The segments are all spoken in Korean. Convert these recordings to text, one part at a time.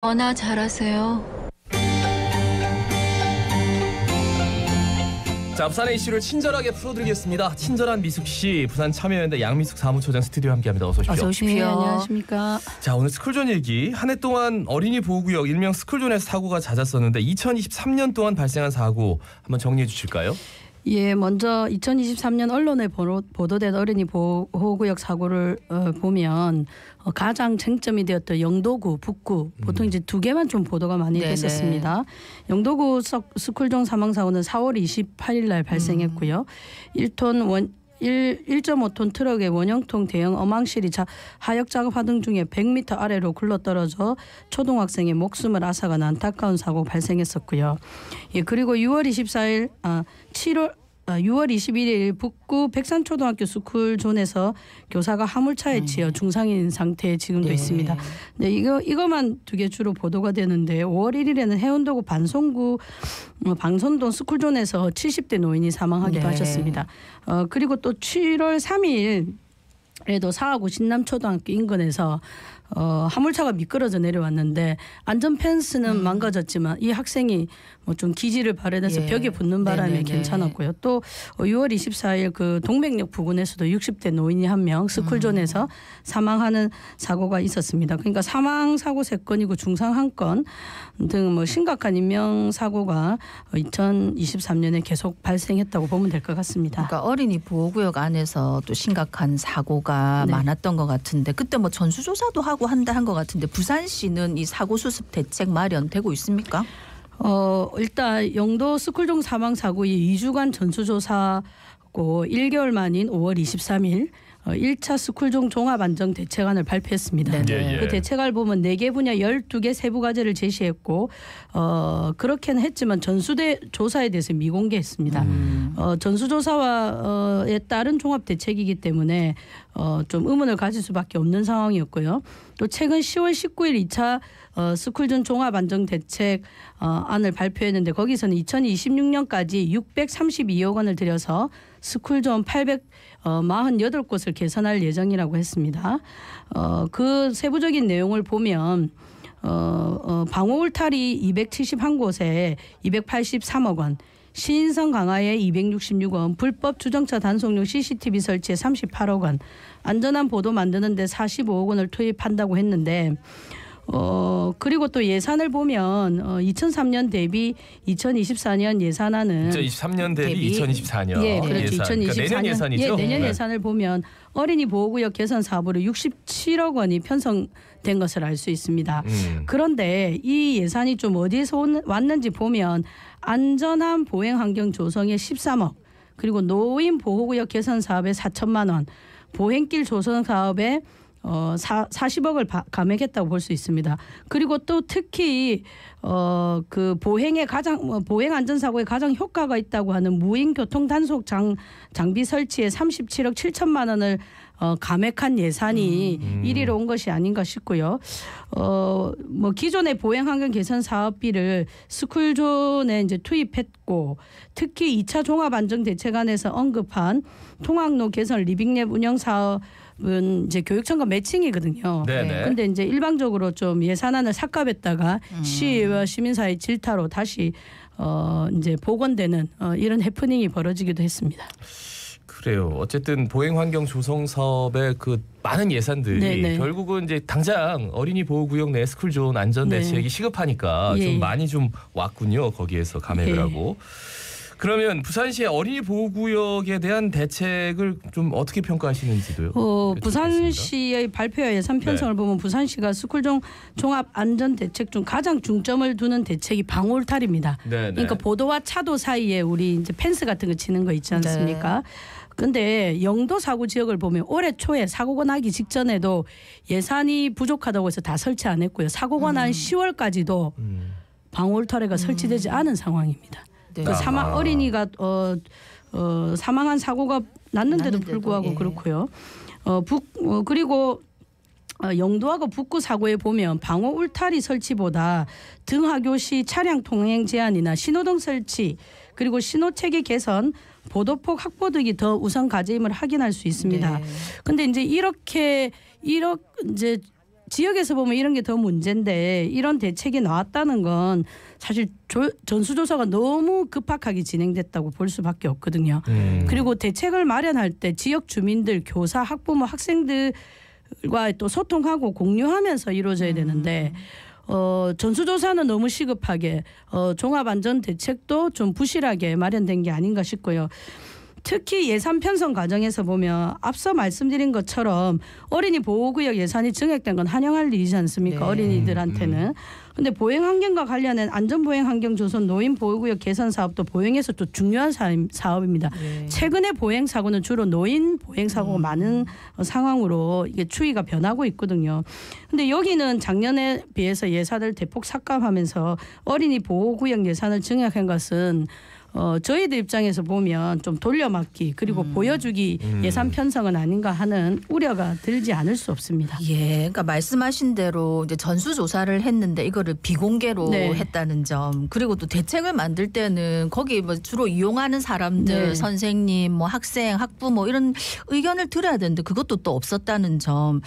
나 잘하세요. 자, 부산의 이슈를 친절하게 풀어드리겠습니다. 친절한 미숙 씨, 부산 참여연대 양미숙 사무처장 스튜디오에 함께합니다. 어서 오십시오. 어서 오십시오. 네, 안녕하십니까. 자, 오늘 스쿨존 얘기. 한 해 동안 어린이 보호구역 일명 스쿨존에서 사고가 잦았었는데 2023년 동안 발생한 사고 한번 정리해 주실까요? 예, 먼저 2023년 언론에 보도된 어린이 보호구역 사고를 보면 가장 쟁점이 되었던 영도구, 북구 보통 이제 두 개만 좀 보도가 많이 네네. 됐었습니다. 영도구 스쿨존 사망 사고는 4월 28일 날 발생했고요. 1.5톤 트럭의 원형통 대형 어망실이 하역 작업하던 중에 100m 아래로 굴러떨어져 초등학생의 목숨을 앗아간 안타까운 사고 발생했었고요. 예, 그리고 6월 21일 북구 백산초등학교 스쿨존에서 교사가 화물차에 치여 중상인 상태에 지금도 네. 있습니다. 네, 이거만 두 개 주로 보도가 되는데 5월 1일에는 해운도구 반송구 방선동 스쿨존에서 70대 노인이 사망하기도 네. 하셨습니다. 그리고 또 7월 3일에도 사하구 신남초등학교 인근에서 화물차가 미끄러져 내려왔는데 안전 펜스는 망가졌지만 이 학생이 뭐 좀 기지를 발현해서 예. 벽에 붙는 바람에 네네네. 괜찮았고요. 또 6월 24일 그 동백역 부근에서도 60대 노인이 한 명 스쿨존에서 사망하는 사고가 있었습니다. 그러니까 사망 사고 3건이고 중상 1건 등 뭐 심각한 인명 사고가 2023년에 계속 발생했다고 보면 될 것 같습니다. 그러니까 어린이 보호구역 안에서 또 심각한 사고가 네. 많았던 것 같은데 그때 뭐 전수조사도 하고 한다 한 것 같은데 부산시는 이 사고 수습 대책 마련되고 있습니까? 일단 영도 스쿨존 사망 사고의 2주간 전수조사고 1개월 만인 5월 23일 1차 스쿨존 종합안전 대책안을 발표했습니다. 네네. 예, 예. 그 대책안을 보면 4개 분야 12개 세부 과제를 제시했고 그렇게는 했지만 전수대 조사에 대해서 미공개했습니다. 전수조사와에 따른 종합 대책이기 때문에 좀 의문을 가질 수밖에 없는 상황이었고요. 또 최근 10월 19일 2차 스쿨존 종합안전 대책 안을 발표했는데 거기서는 2026년까지 632억 원을 들여서 스쿨존 848곳을 개선할 예정이라고 했습니다. 그 세부적인 내용을 보면 방호 울타리 271곳에 283억 원, 시인성 강화에 266원, 불법 주정차 단속용 CCTV 설치에 38억 원, 안전한 보도 만드는 데 45억 원을 투입한다고 했는데 그리고 또 예산을 보면 2003년 대비 2024년 예산안은 2023년 대비 2024년 예, 그렇죠. 예산. 2024년 그러니까 내년 예산이죠. 예, 내년 네. 예산을 보면 어린이 보호구역 개선 사업으로 67억 원이 편성된 것을 알 수 있습니다. 그런데 이 예산이 좀 어디에서 왔는지 보면 안전한 보행 환경 조성에 13억, 그리고 노인 보호구역 개선 사업에 4천만 원, 보행길 조성 사업에 40억을 감액했다고 볼 수 있습니다. 그리고 또 특히 그 보행 안전 사고에 가장 효과가 있다고 하는 무인 교통 단속 장비 설치에 37억 7천만 원을 감액한 예산이 이리로 온 것이 아닌가 싶고요. 뭐 기존의 보행 환경 개선 사업비를 스쿨존에 이제 투입했고, 특히 2차 종합 안전 대책안에서 언급한 통학로 개선 리빙랩 운영 사업은 이제 교육청과 매칭이거든요. 네네. 근데 이제 일방적으로 좀 예산안을 삭감했다가 시의회와 시민사회 질타로 다시 이제 복원되는 이런 해프닝이 벌어지기도 했습니다. 그래요. 어쨌든 보행 환경 조성 사업의 그 많은 예산들이 네네. 결국은 이제 당장 어린이 보호구역 내 스쿨존 안전 네. 대책이 시급하니까 예. 좀 많이 좀 왔군요. 거기에서 감액을 예. 하고. 그러면 부산시의 어린이 보호구역에 대한 대책을 좀 어떻게 평가하시는지도요? 부산시의 발표와 예산 편성을 보면 부산시가 스쿨존 종합 안전 대책 중 가장 중점을 두는 대책이 방호 울타리입니다. 네네. 그러니까 보도와 차도 사이에 우리 이제 펜스 같은 거 치는 거 있지 않습니까? 근데 영도 사고 지역을 보면 올해 초에 사고가 나기 직전에도 예산이 부족하다고 해서 다 설치 안 했고요. 사고가 난 10월까지도 방호 울타리가 설치되지 않은 상황입니다. 네. 그 어린이가 사망한 사고가 났는데도 불구하고 예. 그렇고요. 그리고 영도하고 북구 사고에 보면 방호 울타리 설치보다 등하교 시 차량 통행 제한이나 신호등 설치, 그리고 신호체계 개선, 보도폭 확보 등이 더 우선 과제임을 확인할 수 있습니다. 네. 근데 이제 이렇게 이제 지역에서 보면 이런 게 더 문제인데 이런 대책이 나왔다는 건 사실 전수조사가 너무 급박하게 진행됐다고 볼 수밖에 없거든요. 그리고 대책을 마련할 때 지역 주민들, 교사, 학부모, 학생들과 또 소통하고 공유하면서 이루어져야 되는데 전수조사는 너무 시급하게 종합안전대책도 좀 부실하게 마련된 게 아닌가 싶고요. 특히 예산 편성 과정에서 보면 앞서 말씀드린 것처럼 어린이 보호구역 예산이 증액된 건 환영할 일이지 않습니까? 네. 어린이들한테는. 근데 보행환경과 관련된 안전보행환경 조성 노인보호구역 개선 사업도 보행에서 또 중요한 사업입니다. 네. 최근에 보행사고는 주로 노인 보행사고가 많은 상황으로 이게 추이가 변하고 있거든요. 근데 여기는 작년에 비해서 예산을 대폭 삭감하면서 어린이 보호구역 예산을 증액한 것은 저희들 입장에서 보면 좀 돌려막기 그리고 보여주기 예산 편성은 아닌가 하는 우려가 들지 않을 수 없습니다. 예, 그러니까 말씀하신 대로 이제 전수조사를 했는데 이거를 비공개로 네. 했다는 점, 그리고 또 대책을 만들 때는 거기 뭐 주로 이용하는 사람들, 네. 선생님, 뭐 학생, 학부모 이런 의견을 들어야 되는데 그것도 또 없었다는 점.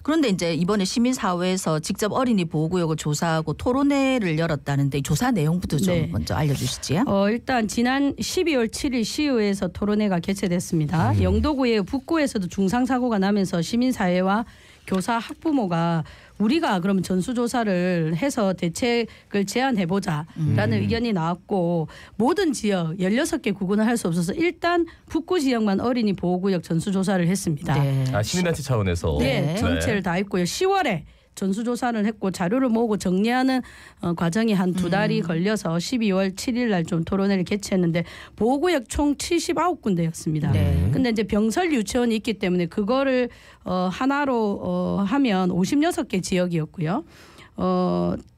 그런데 이제 이번에 시민사회에서 직접 어린이 보호구역을 조사하고 토론회를 열었다는데 이 조사 내용부터 좀 네. 먼저 알려주시지요. 일단 지난 12월 7일 시의회에서 토론회가 개최됐습니다. 영도구의 북구에서도 중상사고가 나면서 시민사회와 교사, 학부모가 우리가 그럼 전수조사를 해서 대책을 제안해보자라는 의견이 나왔고 모든 지역 16개 구군을 할 수 없어서 일단 북구 지역만 어린이 보호구역 전수조사를 했습니다. 네. 시민단체 차원에서. 네, 전체를 다 했고요. 10월에 전수조사를 했고 자료를 모으고 정리하는 과정이 한 2달이 걸려서 12월 7일 날 좀 토론회를 개최했는데 보호구역 총 79군데였습니다. 네. 근데 이제 병설 유치원이 있기 때문에 그거를 하나로 하면 56개 지역이었고요.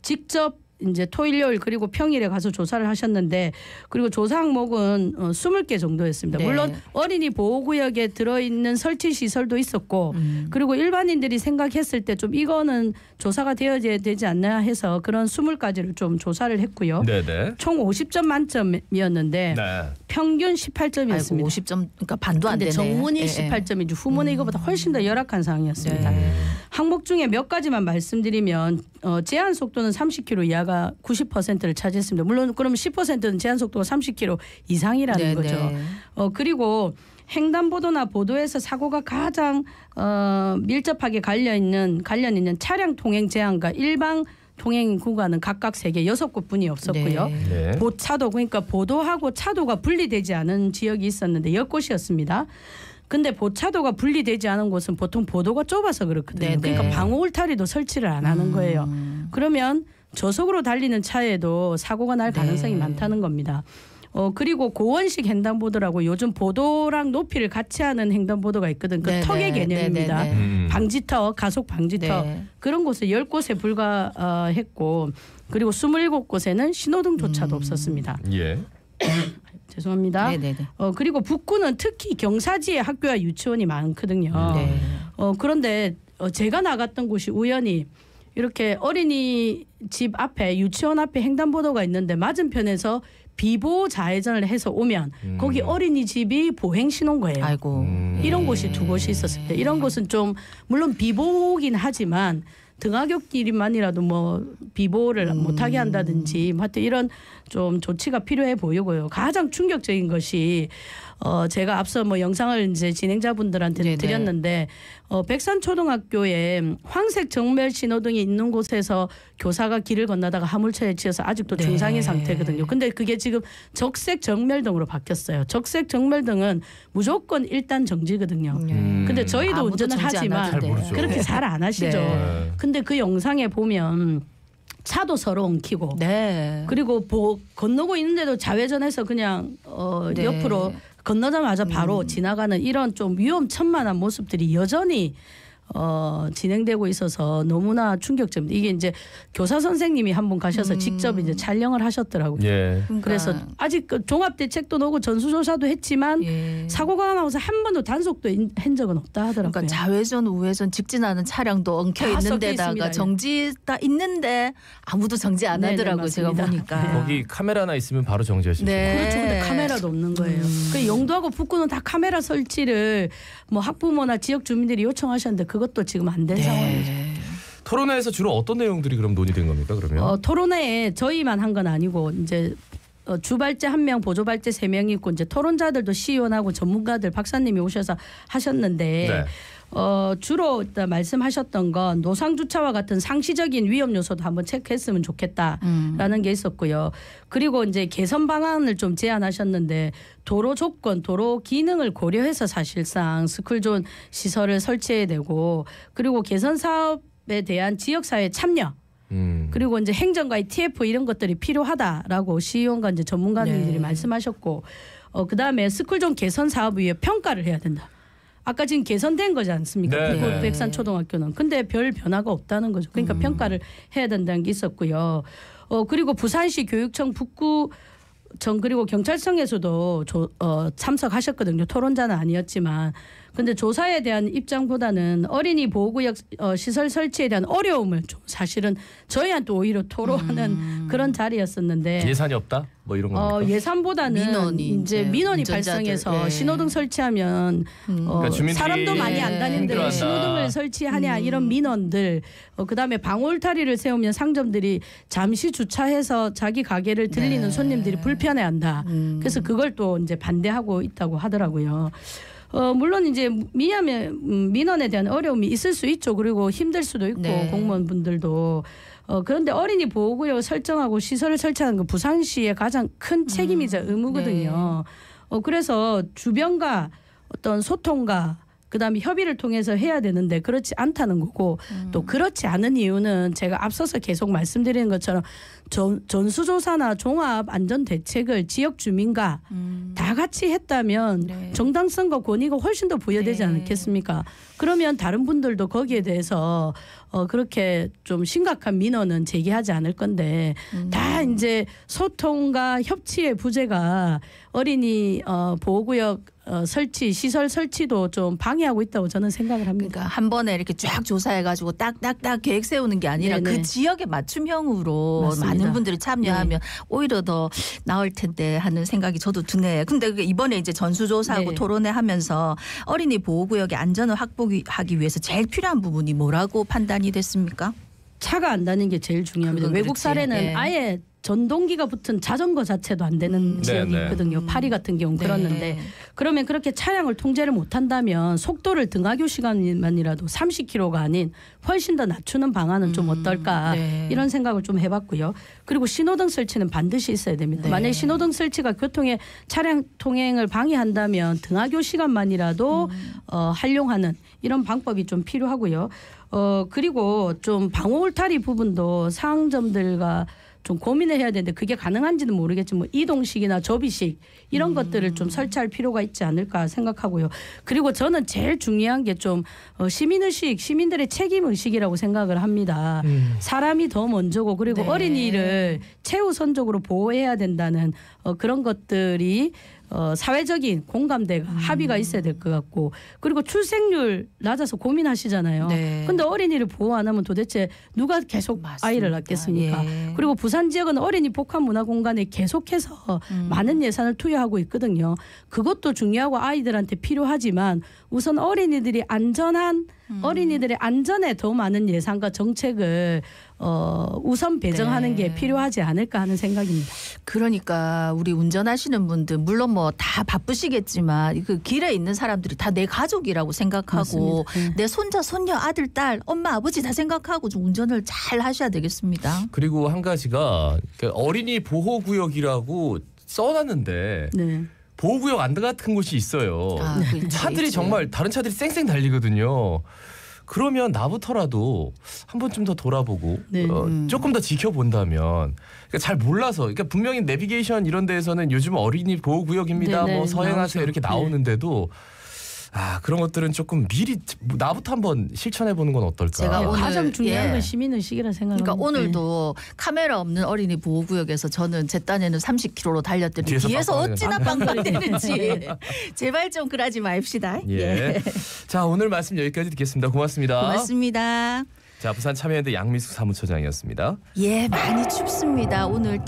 직접 이제 토일, 요일 그리고 평일에 가서 조사를 하셨는데 그리고 조사 항목은 20개 정도였습니다. 네. 물론 어린이 보호구역에 들어있는 설치 시설도 있었고 그리고 일반인들이 생각했을 때 좀 이거는 조사가 되어야 되지 않나 해서 그런 20가지를 좀 조사를 했고요. 네네. 총 50점 만점이었는데 네. 평균 아이고 18점이었습니다. 50점, 그러니까 반도 안 근데 되네. 정문이 예, 예. 18점이죠. 후문은 이거보다 훨씬 더 열악한 상황이었습니다. 네. 항목 중에 몇 가지만 말씀드리면 제한 속도는 30km 이하가 90%를 차지했습니다. 물론 그러면 10%는 제한 속도가 30km 이상이라는 네, 거죠. 네. 그리고 횡단보도나 보도에서 사고가 가장 밀접하게 관련 있는 차량 통행 제한과 일방 통행 구간은 각각 3개 6곳뿐이 없었고요. 네. 네. 보차도 그러니까 보도하고 차도가 분리되지 않은 지역이 있었는데 10곳이었습니다. 근데 보차도가 분리되지 않은 곳은 보통 보도가 좁아서 그렇거든요. 네네. 그러니까 방호 울타리도 설치를 안 하는 거예요. 그러면 저속으로 달리는 차에도 사고가 날 가능성이 네. 많다는 겁니다. 그리고 고원식 횡단보도라고 요즘 보도랑 높이를 같이 하는 횡단보도가 있거든. 그 네네. 턱의 개념입니다. 네네. 방지턱, 가속 방지턱 네. 그런 곳을 10곳에 불과했고 그리고 27곳에는 신호등조차도 없었습니다. 예. 죄송합니다. 네네네. 그리고 북구는 특히 경사지에 학교와 유치원이 많거든요. 네. 그런데 제가 나갔던 곳이 우연히 이렇게 어린이집 앞에 유치원 앞에 횡단보도가 있는데 맞은편에서 비보 좌회전을 해서 오면 거기 어린이집이 보행 신호인 거예요. 아이고. 이런 곳이 2곳이 있었습니다. 이런 곳은 좀 물론 비보긴 하지만 등하굣길만이라도 뭐 비보를 못하게 한다든지 하여튼 이런 좀 조치가 필요해 보이고요. 가장 충격적인 것이 제가 앞서 뭐 영상을 이제 진행자분들한테 네네. 드렸는데 백산초등학교에 황색 정멸 신호등이 있는 곳에서 교사가 길을 건너다가 화물차에 치여서 아직도 네. 중상의 상태거든요. 근데 그게 지금 적색 정멸등으로 바뀌었어요. 적색 정멸등은 무조건 일단 정지거든요. 근데 저희도 아무도 운전을 정지 안 하지만 하던데. 잘 모르죠. 그렇게 잘 안 하시죠. 네. 근데 그 영상에 보면 차도 서로 엉키고 네. 그리고 건너고 있는데도 좌회전해서 그냥 네. 옆으로 건너자마자 바로 지나가는 이런 좀 위험천만한 모습들이 여전히 진행되고 있어서 너무나 충격적입니다. 이게 이제 교사 선생님이 한 분 가셔서 직접 이제 촬영을 하셨더라고요. 예. 그러니까. 그래서 아직 그 종합대책도 나오고 전수조사도 했지만 예. 사고가 나와서 한 번도 단속도 한 적은 없다 하더라고요. 그러니까 좌회전 우회전 직진하는 차량도 엉켜 다 있는 섞여 데다가 있습니다. 정지 다 있는데 아무도 정지 안 네네, 하더라고요. 제가 맞습니다. 보니까. 거기 카메라나 있으면 바로 정지하시죠. 네. 그렇죠. 근데 카메라도 없는 거예요. 그 영도하고 북구는 다 카메라 설치를 뭐 학부모나 지역 주민들이 요청하셨는데 그것도 지금 안 된 상황이죠. 토론회에서 주로 어떤 내용들이 그럼 논의된 겁니까? 그러면 토론회에 저희만 한 건 아니고 이제 주발제 1명, 보조발제 3명이 있고 이제 토론자들도 시의원하고 전문가들 박사님이 오셔서 하셨는데 네. 주로 일단 말씀하셨던 건 노상주차와 같은 상시적인 위험 요소도 한번 체크했으면 좋겠다라는 게 있었고요. 그리고 이제 개선 방안을 좀 제안하셨는데 도로 조건, 도로 기능을 고려해서 사실상 스쿨존 시설을 설치해야 되고 그리고 개선 사업에 대한 지역사회 참여 그리고 이제 행정가의 TF 이런 것들이 필요하다라고 시의원과 이제 전문가님들이 네. 말씀하셨고 그다음에 스쿨존 개선 사업 위에 평가를 해야 된다. 아까 지금 개선된 거지 않습니까? 네, 북구 네. 백산초등학교는. 근데 별 변화가 없다는 거죠. 그러니까 평가를 해야 된다는 게 있었고요. 그리고 부산시 교육청 북구청 그리고 경찰청에서도 참석하셨거든요. 토론자는 아니었지만. 근데 조사에 대한 입장보다는 어린이 보호구역 시설 설치에 대한 어려움을 좀 사실은 저희한테 오히려 토로하는 그런 자리였었는데 예산이 없다? 뭐 이런 겁니까? 예산보다는 민원이 이제 민원이 발생해서 예. 신호등 설치하면 그러니까 주민들이 사람도 많이 안 다니는데 힘들어한다. 신호등을 설치하냐 이런 민원들 그다음에 방울타리를 세우면 상점들이 잠시 주차해서 자기 가게를 들리는 네. 손님들이 불편해한다. 그래서 그걸 또 이제 반대하고 있다고 하더라고요. 물론 이제 민원에 대한 어려움이 있을 수 있죠. 그리고 힘들 수도 있고 네. 공무원분들도 그런데 어린이 보호구역 설정하고 시설을 설치하는 건 부산시의 가장 큰 책임이자 의무거든요. 그래서 주변과 어떤 소통과 그다음에 협의를 통해서 해야 되는데 그렇지 않다는 거고 또 그렇지 않은 이유는 제가 앞서서 계속 말씀드리는 것처럼 전수조사나 종합안전대책을 지역 주민과 다 같이 했다면 네. 정당성과 권위가 훨씬 더 부여되지 네. 않겠습니까? 그러면 다른 분들도 거기에 대해서 그렇게 좀 심각한 민원은 제기하지 않을 건데 다 이제 소통과 협치의 부재가 어린이 보호구역 설치 시설 설치도 좀 방해하고 있다고 저는 생각을 합니다. 그러니까 한 번에 이렇게 쫙 조사해가지고 딱딱딱 계획 세우는 게 아니라 네네. 그 지역에 맞춤형으로 맞습니다. 많은 분들이 참여하면 오히려 더 나을 텐데 하는 생각이 저도 드네요. 근데 이번에 이제 전수조사하고 네. 토론회 하면서 어린이 보호구역의 안전을 확보하기 위해서 제일 필요한 부분이 뭐라고 판단이 됐습니까? 차가 안 다니는 게 제일 중요합니다. 그건 외국 그렇지. 사례는 예. 아예 전동기가 붙은 자전거 자체도 안 되는 지역이 네, 네. 있거든요. 파리 같은 경우는 네. 그렇는데 그러면 그렇게 차량을 통제를 못한다면 속도를 등하교 시간만이라도 30km가 아닌 훨씬 더 낮추는 방안은 좀 어떨까 네. 이런 생각을 좀 해봤고요. 그리고 신호등 설치는 반드시 있어야 됩니다. 네. 만약에 신호등 설치가 교통의 차량 통행을 방해한다면 등하교 시간만이라도 활용하는 이런 방법이 좀 필요하고요. 그리고 좀 방울타리 부분도 상점들과 좀 고민을 해야 되는데 그게 가능한지는 모르겠지만 뭐 이동식이나 접이식 이런 것들을 좀 설치할 필요가 있지 않을까 생각하고요. 그리고 저는 제일 중요한 게 좀 시민의식, 시민들의 책임의식이라고 생각을 합니다. 사람이 더 먼저고 그리고 네. 어린이를 최우선적으로 보호해야 된다는 그런 것들이 사회적인 공감대가 합의가 있어야 될 것 같고 그리고 출생률 낮아서 고민하시잖아요. 네. 근데 어린이를 보호 안 하면 도대체 누가 계속 맞습니다. 아이를 낳겠습니까? 예. 그리고 부산 지역은 어린이 복합문화공간에 계속해서 많은 예산을 투여하고 있거든요. 그것도 중요하고 아이들한테 필요하지만 우선 어린이들이 안전한 어린이들의 안전에 더 많은 예산과 정책을 우선 배정하는 네. 게 필요하지 않을까 하는 생각입니다. 그러니까 우리 운전하시는 분들 물론 뭐 다 바쁘시겠지만 그 길에 있는 사람들이 다 내 가족이라고 생각하고 맞습니다. 내 손자, 손녀, 아들, 딸, 엄마, 아버지 다 생각하고 좀 운전을 잘 하셔야 되겠습니다. 그리고 한 가지가 어린이 보호구역이라고 써놨는데 네. 보호구역 안 같은 곳이 있어요. 아, 그 차들이 있지. 정말 다른 차들이 쌩쌩 달리거든요. 그러면 나부터라도 한 번쯤 더 돌아보고 네. 조금 더 지켜본다면 그러니까 잘 몰라서 그러니까 분명히 내비게이션 이런 데에서는 요즘 어린이 보호구역입니다. 네, 네, 뭐 서행하세요 나오죠. 이렇게 나오는데도 그런 것들은 조금 미리 나부터 한번 실천해 보는 건 어떨까? 제가 오늘 가장 중요한 예. 건 시민의식이라 생각합니다. 그러니까 오늘도 카메라 없는 어린이 보호구역에서 저는 제 딴에는 30km로 달렸더니 뒤에서 뒤에서 빵빵 어찌나 빵빵대는지 제발 좀 그러지 맙시다. 예. 자 오늘 말씀 여기까지 듣겠습니다. 고맙습니다. 고맙습니다. 자 부산 참여연대 양미숙 사무처장이었습니다. 예, 많이 춥습니다. 오늘